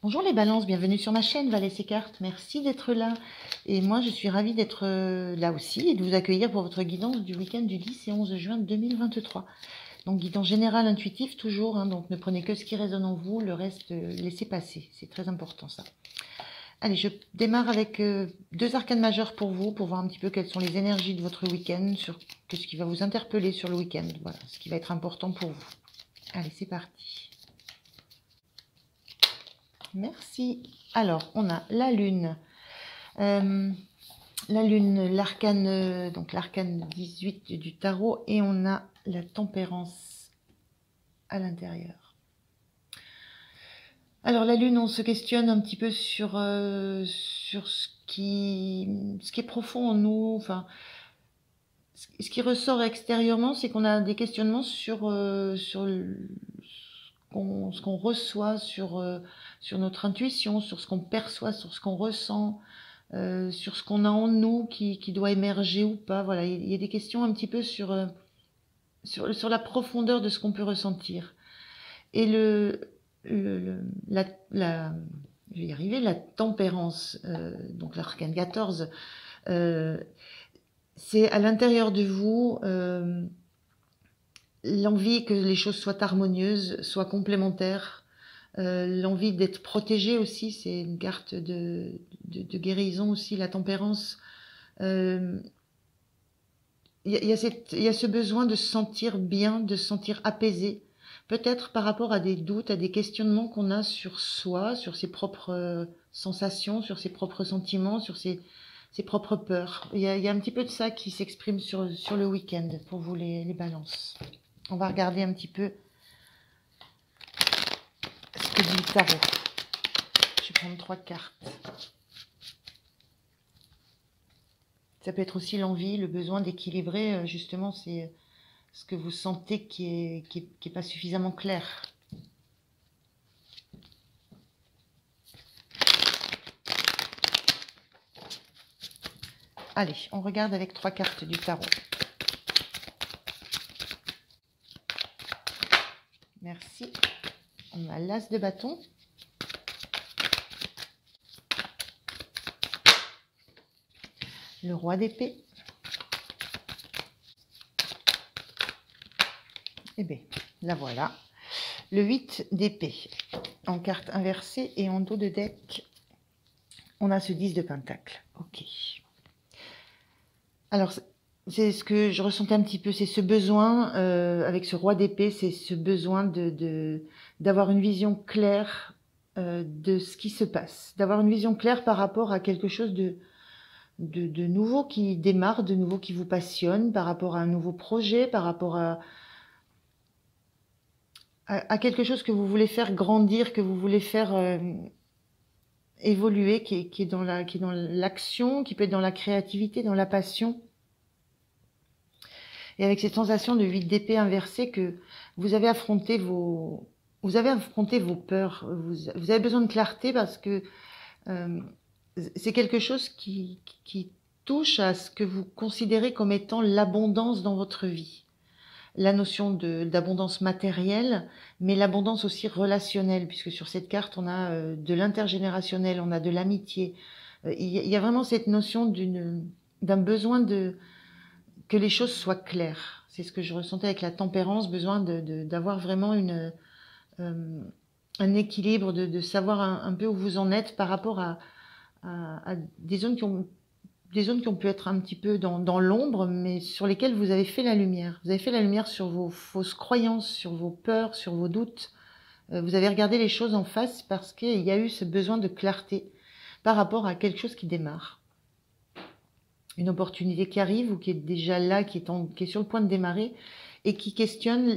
Bonjour les balances, bienvenue sur ma chaîne Valais et Cartes, merci d'être là. Et moi je suis ravie d'être là aussi et de vous accueillir pour votre guidance du week-end du 10 et 11 juin 2023. Donc guidance générale intuitive toujours, donc ne prenez que ce qui résonne en vous, le reste laissez passer, c'est très important ça. Allez, je démarre avec deux arcanes majeures pour vous, pour voir un petit peu quelles sont les énergies de votre week-end, sur ce qui va vous interpeller sur le week-end, voilà, ce qui va être important pour vous. Allez, c'est parti. Merci. Alors, on a la lune. La lune, l'arcane, donc l'arcane 18 du tarot, et on a la tempérance à l'intérieur. Alors la lune, on se questionne un petit peu sur ce qui est profond en nous. Enfin, ce qui ressort extérieurement, c'est qu'on a des questionnements sur ce qu'on reçoit, sur notre intuition, sur ce qu'on perçoit, sur ce qu'on ressent. Sur ce qu'on a en nous qui doit émerger ou pas. Voilà, il y a des questions un petit peu sur la profondeur de ce qu'on peut ressentir. Et je vais y arriver, la tempérance, donc l'arcane 14, c'est à l'intérieur de vous l'envie que les choses soient harmonieuses, soient complémentaires, l'envie d'être protégé aussi, c'est une carte de guérison aussi, la tempérance. Il y a ce besoin de se sentir bien, de se sentir apaisé, peut-être par rapport à des doutes, à des questionnements qu'on a sur soi, sur ses propres sensations, sur ses propres sentiments, sur ses propres peurs. Il y a un petit peu de ça qui s'exprime sur le week-end pour vous les balances. On va regarder un petit peu ce que dit le tarot. Je vais prendre 3 cartes. Ça peut être aussi l'envie, le besoin d'équilibrer, justement, c'est ce que vous sentez qui est pas suffisamment clair. Allez, on regarde avec 3 cartes du tarot. Merci. On a l'as de bâton. Le roi d'épée. Eh bien, la voilà. Le 8 d'épée. En carte inversée et en dos de deck, on a ce 10 de pentacle. Ok. Alors, c'est ce que je ressentais un petit peu, c'est ce besoin, avec ce roi d'épée, c'est ce besoin d'avoir une vision claire de ce qui se passe, d'avoir une vision claire par rapport à quelque chose de nouveau qui démarre, de nouveau qui vous passionne, par rapport à un nouveau projet, par rapport à quelque chose que vous voulez faire grandir, que vous voulez faire évoluer, qui est dans l'action, qui peut être dans la créativité, dans la passion. Et avec cette sensation de 8 d'épée inversée que vous avez affronté vos peurs, vous avez besoin de clarté parce que c'est quelque chose qui touche à ce que vous considérez comme étant l'abondance dans votre vie. La notion d'abondance matérielle, mais l'abondance aussi relationnelle, puisque sur cette carte, on a de l'intergénérationnel, on a de l'amitié. Il y a vraiment cette notion d'un besoin que les choses soient claires. C'est ce que je ressentais avec la tempérance, besoin d'avoir vraiment un équilibre, de savoir un peu où vous en êtes par rapport à des zones qui ont pu être un petit peu dans l'ombre, mais sur lesquelles vous avez fait la lumière. Vous avez fait la lumière sur vos fausses croyances, sur vos peurs, sur vos doutes. Vous avez regardé les choses en face parce qu'il y a eu ce besoin de clarté par rapport à quelque chose qui démarre. Une opportunité qui arrive ou qui est déjà là, qui est sur le point de démarrer et qui questionne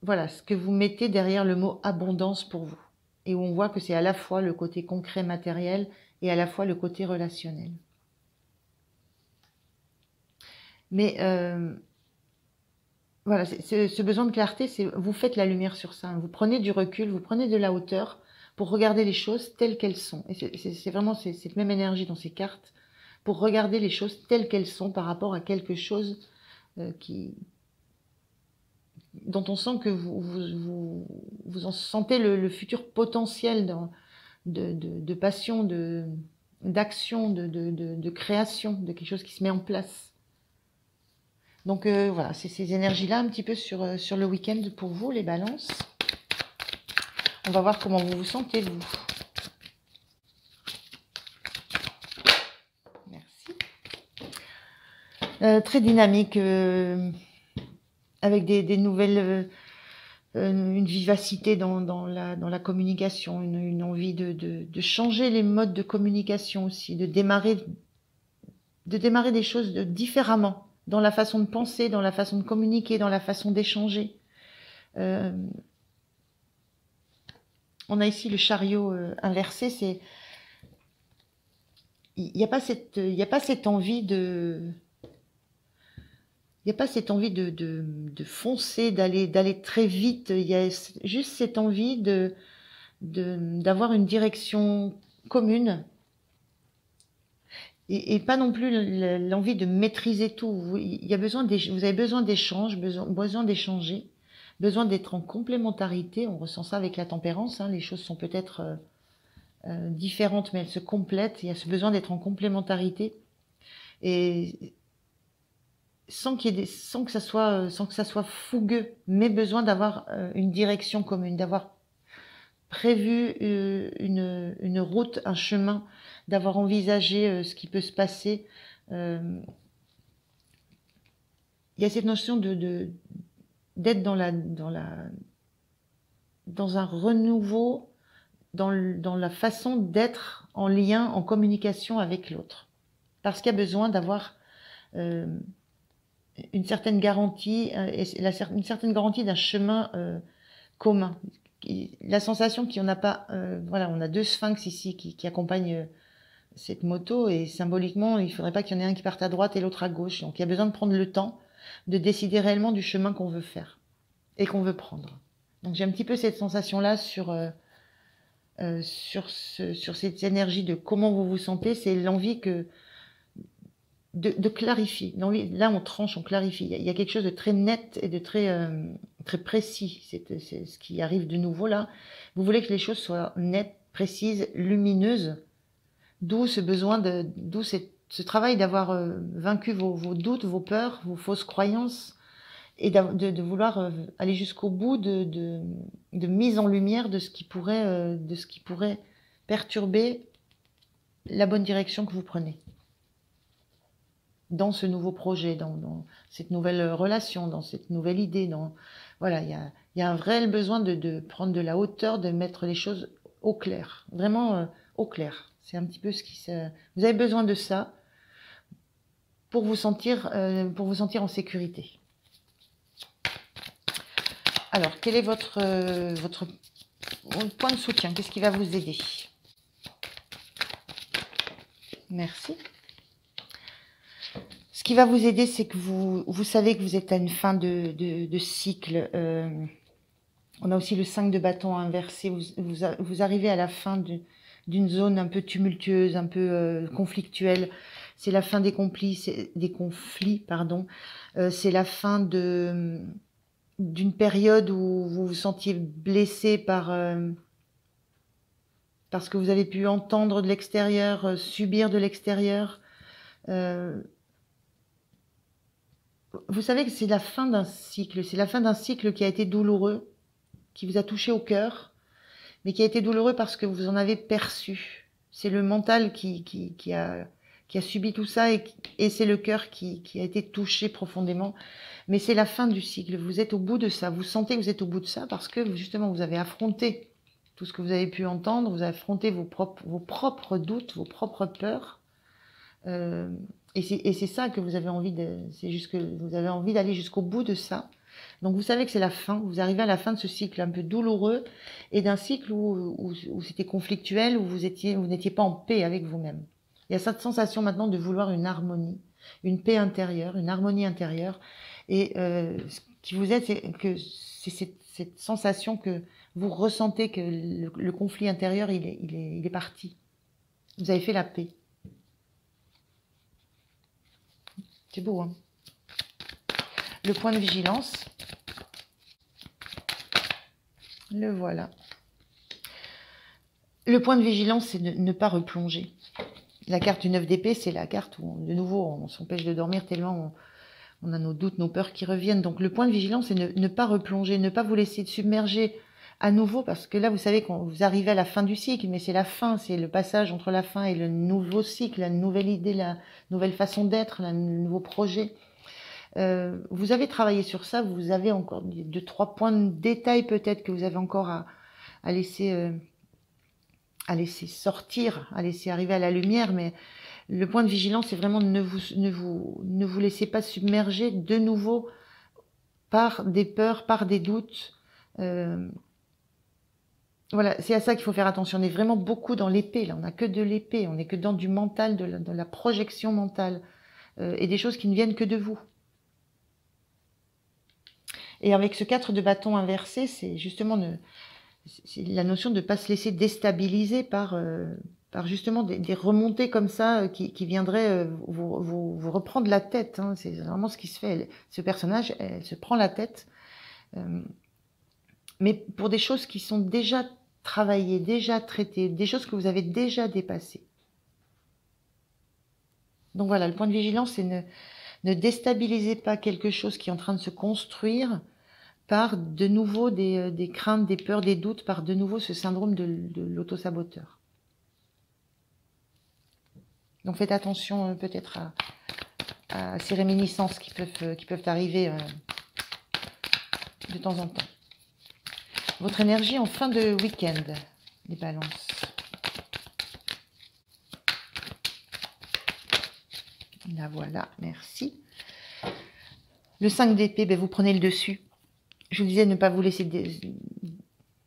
voilà, ce que vous mettez derrière le mot abondance pour vous. Et où on voit que c'est à la fois le côté concret matériel et à la fois le côté relationnel. Mais voilà, ce besoin de clarté, vous faites la lumière sur ça. Vous prenez du recul, vous prenez de la hauteur pour regarder les choses telles qu'elles sont. Et c'est vraiment cette même énergie dans ces cartes, pour regarder les choses telles qu'elles sont par rapport à quelque chose qui dont on sent que vous en sentez le futur potentiel de passion, d'action, de création, de quelque chose qui se met en place. Donc voilà, c'est ces énergies-là un petit peu sur le week-end pour vous, les balances. On va voir comment vous vous sentez, vous. Merci. Très dynamique, avec des nouvelles, une vivacité dans la communication, une envie de changer les modes de communication aussi, de démarrer des choses différemment, dans la façon de penser, dans la façon de communiquer, dans la façon d'échanger. On a ici le chariot inversé, il n'y a pas cette envie de foncer, d'aller très vite. Il y a juste cette envie d'avoir une direction commune et pas non plus l'envie de maîtriser tout. Vous avez besoin d'échanges, besoin d'échanger, besoin d'être en complémentarité. On ressent ça avec la tempérance. Hein. Les choses sont peut-être différentes, mais elles se complètent. Il y a ce besoin d'être en complémentarité et sans que ça soit fougueux, mais besoin d'avoir une direction commune, d'avoir prévu une route, un chemin, d'avoir envisagé ce qui peut se passer. Il y a cette notion d'être dans un renouveau, dans la façon d'être en lien, en communication avec l'autre. Parce qu'il y a besoin d'avoir une certaine garantie, une certaine garantie d'un chemin commun. La sensation qu'il n'y en a pas, voilà, on a deux sphinx ici qui accompagnent cette moto, et symboliquement, il ne faudrait pas qu'il y en ait un qui parte à droite et l'autre à gauche. Donc il y a besoin de prendre le temps de décider réellement du chemin qu'on veut faire et qu'on veut prendre. Donc j'ai un petit peu cette sensation-là sur cette énergie de comment vous vous sentez. C'est l'envie de clarifier. Là, on tranche, on clarifie. Il y a quelque chose de très net et de très précis. C'est ce qui arrive de nouveau là. Vous voulez que les choses soient nettes, précises, lumineuses. D'où ce besoin d'où ce travail d'avoir vaincu vos doutes, vos peurs, vos fausses croyances, et de vouloir aller jusqu'au bout de mise en lumière de ce qui pourrait perturber la bonne direction que vous prenez dans ce nouveau projet, dans cette nouvelle relation, dans cette nouvelle idée. Voilà, il y a un réel besoin de prendre de la hauteur, de mettre les choses au clair, vraiment au clair. C'est un petit peu vous avez besoin de ça pour vous sentir en sécurité. Alors, quel est votre point de soutien? Qu'est-ce qui va vous aider? Merci. Ce qui va vous aider, c'est que vous savez que vous êtes à une fin de cycle. On a aussi le 5 de bâton inversé. Vous arrivez à la fin d'une zone un peu tumultueuse, un peu conflictuelle. C'est la fin des conflits, pardon. C'est la fin d'une période où vous vous sentiez blessé parce que vous avez pu entendre de l'extérieur, subir de l'extérieur. Vous savez que c'est la fin d'un cycle. C'est la fin d'un cycle qui a été douloureux, qui vous a touché au cœur, mais qui a été douloureux parce que vous en avez perçu. C'est le mental qui a subi tout ça, et c'est le cœur qui a été touché profondément. Mais c'est la fin du cycle. Vous êtes au bout de ça. Vous sentez que vous êtes au bout de ça parce que justement vous avez affronté tout ce que vous avez pu entendre. Vous avez affronté vos propres doutes, vos propres peurs. Et c'est ça que vous avez envie c'est juste que vous avez envie d'aller jusqu'au bout de ça. Donc vous savez que c'est la fin, vous arrivez à la fin de ce cycle un peu douloureux, et d'un cycle où c'était conflictuel, où vous n'étiez pas en paix avec vous-même. Il y a cette sensation maintenant de vouloir une harmonie, une paix intérieure, une harmonie intérieure, et ce qui vous aide, c'est cette sensation que vous ressentez que le conflit intérieur, il est parti. Vous avez fait la paix. C'est beau, hein? Le point de vigilance. Le voilà. Le point de vigilance, c'est de ne pas replonger. La carte du 9 d'épée, c'est la carte où, de nouveau, on s'empêche de dormir tellement on a nos doutes, nos peurs qui reviennent. Donc, le point de vigilance, c'est ne pas replonger, ne pas vous laisser submerger à nouveau, parce que là, vous savez qu'on vous arrivez à la fin du cycle, mais c'est la fin, c'est le passage entre la fin et le nouveau cycle, la nouvelle idée, la nouvelle façon d'être, le nouveau projet. Vous avez travaillé sur ça, vous avez encore 2-3 points de détail peut-être que vous avez encore à laisser sortir, à laisser arriver à la lumière, mais le point de vigilance, c'est vraiment ne vous laissez pas submerger de nouveau par des peurs, par des doutes. Voilà, c'est à ça qu'il faut faire attention. On est vraiment beaucoup dans l'épée, là, on n'a que de l'épée, on n'est que dans du mental, de la projection mentale, et des choses qui ne viennent que de vous. Et avec ce 4 de bâton inversé, c'est justement c'est la notion de ne pas se laisser déstabiliser par justement des remontées comme ça qui viendraient vous reprendre la tête. Hein. C'est vraiment ce qui se fait. Ce personnage, elle se prend la tête, mais pour des choses qui sont déjà travaillées, déjà traitées, des choses que vous avez déjà dépassées. Donc voilà, le point de vigilance, c'est ne déstabilisez pas quelque chose qui est en train de se construire par de nouveau des craintes, des peurs, des doutes, par de nouveau ce syndrome de l'auto-saboteur. Donc faites attention peut-être à ces réminiscences qui peuvent arriver de temps en temps. Votre énergie en fin de week-end, les balances. La voilà, merci. Le 5 d'épée, ben vous prenez le dessus. Je vous disais ne pas vous laisser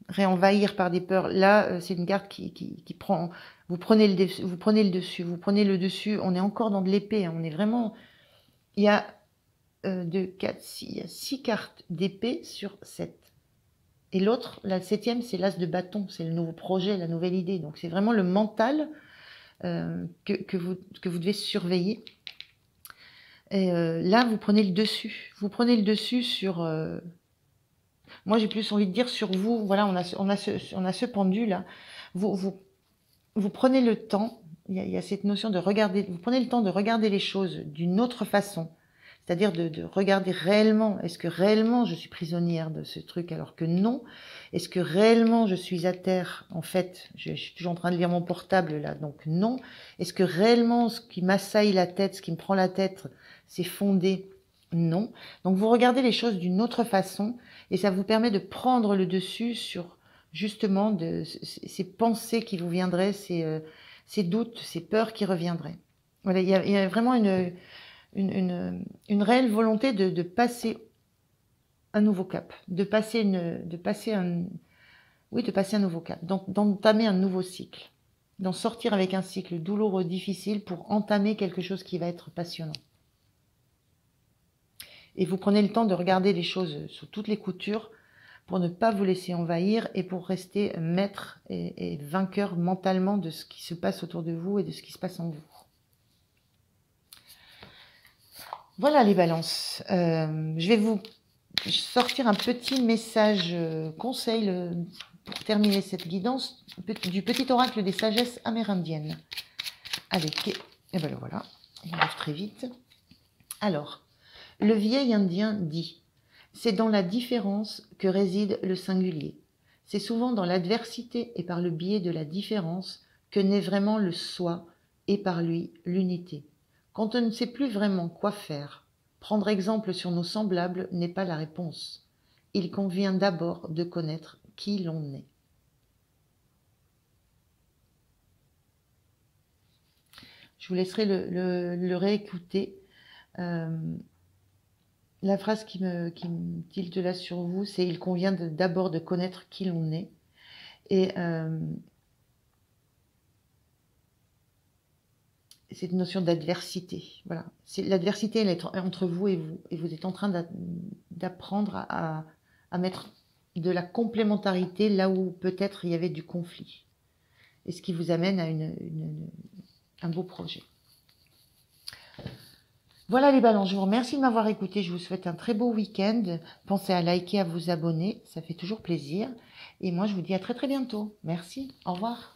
réenvahir par des peurs. Là, c'est une carte qui prend... Vous prenez le dessus. On est encore dans de l'épée. Hein. On est vraiment... Il y a 2, 4, 6, il y a 6 cartes d'épée sur 7. Et l'autre, la 7e, c'est l'as de bâton. C'est le nouveau projet, la nouvelle idée. Donc c'est vraiment le mental que vous devez surveiller. Et là, vous prenez le dessus. Vous prenez le dessus sur... moi, j'ai plus envie de dire sur vous. Voilà, on a ce pendu là. Vous prenez le temps. Il y a cette notion de regarder. Vous prenez le temps de regarder les choses d'une autre façon. C'est-à-dire de regarder réellement. Est-ce que réellement je suis prisonnière de ce truc alors que non? Est-ce que réellement je suis à terre? En fait, je suis toujours en train de lire mon portable là, donc non. Est-ce que réellement ce qui m'assaille la tête, ce qui me prend la tête, c'est fondé? Non. Donc vous regardez les choses d'une autre façon et ça vous permet de prendre le dessus sur justement ces pensées qui vous viendraient, ces doutes, ces peurs qui reviendraient. Voilà, il y a vraiment une réelle volonté de passer un nouveau cap, de passer un nouveau cap, d'entamer un nouveau cycle, d'en sortir avec un cycle douloureux, difficile pour entamer quelque chose qui va être passionnant. Et vous prenez le temps de regarder les choses sous toutes les coutures pour ne pas vous laisser envahir et pour rester maître et vainqueur mentalement de ce qui se passe autour de vous et de ce qui se passe en vous. Voilà les balances. Je vais vous sortir un petit message conseil pour terminer cette guidance du petit oracle des sagesses amérindiennes. Et ben voilà, il arrive très vite. Alors, le vieil indien dit, c'est dans la différence que réside le singulier. C'est souvent dans l'adversité et par le biais de la différence que naît vraiment le soi et par lui l'unité. Quand on ne sait plus vraiment quoi faire, prendre exemple sur nos semblables n'est pas la réponse. Il convient d'abord de connaître qui l'on est. Je vous laisserai le réécouter. La phrase qui me tilte là sur vous, c'est « Il convient d'abord de connaître qui l'on est ». Et cette notion d'adversité. Voilà. L'adversité, elle est entre vous, et vous êtes en train d'apprendre à mettre de la complémentarité là où peut-être il y avait du conflit. Et ce qui vous amène à un beau projet. Voilà les balances, je vous remercie de m'avoir écouté, je vous souhaite un très beau week-end. Pensez à liker, à vous abonner, ça fait toujours plaisir. Et moi je vous dis à très très bientôt. Merci, au revoir.